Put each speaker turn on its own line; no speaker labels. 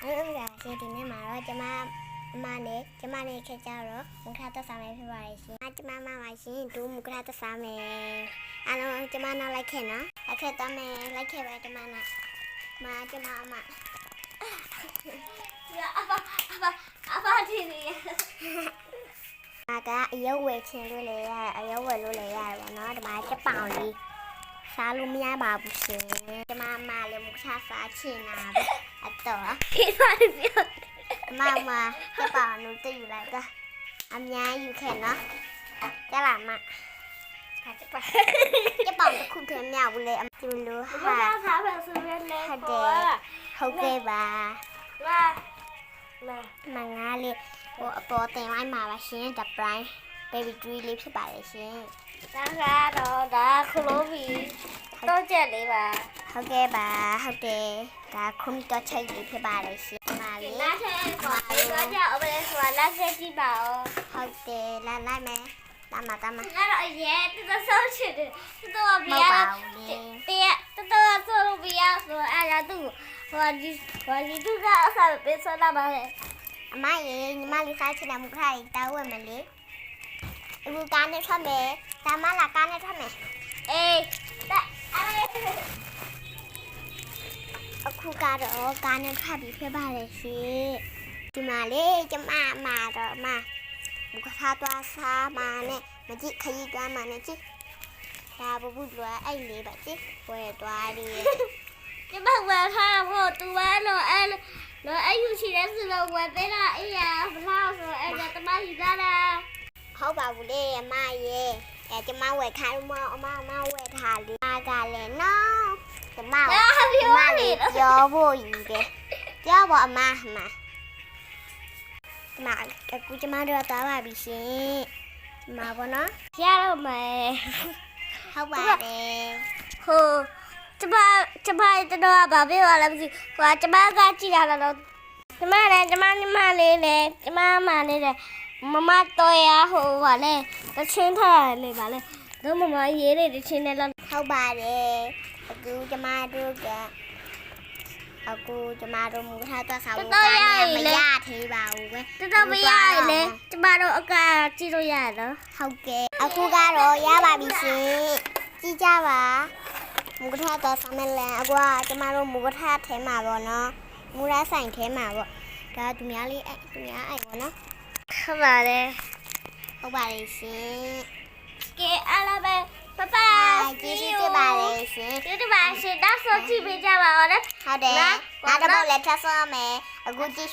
ရှင်ဒီနေ့မှာတော့ကျမနဲ့ခက်ကြတော့မူခတ်သက်ဆောင်လေးဖြစ်ပါရဲ့ရှင်ကျမမပါရှင်ဒူးမူခတ်သက်ဆောင်မယ်အားလုံးကျမနောက်လိုက်ခဲ့နော်လိုက်ခဲ့တော့မယ်လိုက်ခဲ့ပဲကျမနဲ့ကျမအမ
အဖဒီနေ
ကအရုပ်ဝယ်ခြင်းလို့လေအရုပ်ဝယ်လို့လေရတယ်ပေါ့နော်ဒီမှာချက်ပေါင်လေးစားလို့မရပါဘူးရှင်ကျမအမလည်းမူခတ်စားချင်တာပဲအတော့
ဒီပါပြော
မချက်ပေါင်လို့တည်ယူလိုက်တော့အများယူခဲ့နော်ကြလားမချက်ပေါင်တစ်ခုထဲမြောက်ဘူးလေအကျလို့ဟာ
ထားပါဆိုရဲလေ
ဟုတ်ကဲ့ပါ
လာ
မငါလေးဟိုအပေါ်တင်လိုက်မှာပါရှင်ဒါပရိုင်း baby tree လေးဖြစ်ပါလေရှင်
ဒါကတော့ဒါခလိုဘီတော့ကြက်လေးပါ
ဟုတ်ကဲ့ပါဟုတ်တယ်ဒါခုမတော့ချိတ်လေးဖြစ်ပါလေရှင်ပါလေ
နားထဲတော့ကြအပလေးဆိုတာလက်ဆက်ကြည့်ပါဦး
ဟုတ်တယ်လာလိုက်မယ်တမ
ကတော့အရေးတော်ဆုံးချစ်တယ်တော်ဘီယာတော်ဆိုလိုဘီယာဆိုအဲ့ဒါသူဟိုဒီသူကအစားပေးစလာပါလေ
အမရေညီမလေးစားချင်တယ်မခိုင်တောင်းဝယ်မလေးအခုကားနဲ့ထွက်မယ်ဒါမှလာကားနဲ့ထွက်မယ်
အေး
အခုကတော့ကားနဲ့ထွက်ပြီးဖြစ်ပါလေရှင်ဒီမှာလေးကျမတော့မကထားသွားစားမနဲ့မကြည့်ခရီးသွားမနဲ့ကြည့်ဒါဘူးလွယ်အဲ့လေးပါကြည့်ဝယ်သွားတယ်
ကျမဝယ်ထားဖို့သူဝဲလို့အဲ့ယူရှိတဲ့စလို့ဝယ်ပေးတာအေးရဘလောက်ဆိုအဲ့ဒါတမယူတာလား
ဟုတ်ပါဘူးလေအမရေအဲကျမဝယ်ထားလို့အမဝယ်ထားလေးကလည်းနော်ကျမလေးပြောဖို့ရည်တယ်ပြောပါအမအခုကျမတို့သွားပါပြီရှင်မှာပေါ့နော်
ရတော့မယ်
ဟုတ်ပါတယ်
ဟိုကျမတော့ဘာပြောရလဲမသိဟိုကျမကကြည့်ရတာတော့ကျမလည်းကျမညီမလေးလည်းကျမမလေးလည်းမမတော်ရဟိုပါလေတချင်းထားလေပါလေတို့မမရေးတဲ့တချင်းနဲ့တော့
ဟုတ်ပါတယ်အခုကျမတို့မူထားတော့ဆောင်ကနေမရသေးပါဘူးပဲ
တော်မရလေကျမတို့အကကြည့်လို့ရနော်
ဟုတ်ကဲ့အခုကတော့ရပါပြီရှင်ကြည့်ကြပါမူထားတော့ဆောင်မယ်လဲအခုကကျမတို့မူထားထဲမှာပေါ့နော်မူထားဆိုင်ထဲမှာပေါ့ဒါသူများလေးသူများအိုက်ပေါ့နော်
ဟုတ်ပါတယ်
ရှင်
ကဲအားလုံးပဲပပ
ကျေးဇူးတင်ပါတယ်ရှင်
ကျေးဇူးပါရှင်တောက်ဆိုကြည့်ပေးကြပါဦးလေ
ဟုတ်တယ်နောက်တစ်ပုတ်လည်းထပ်ဆောင်းမယ်အခုကြည့်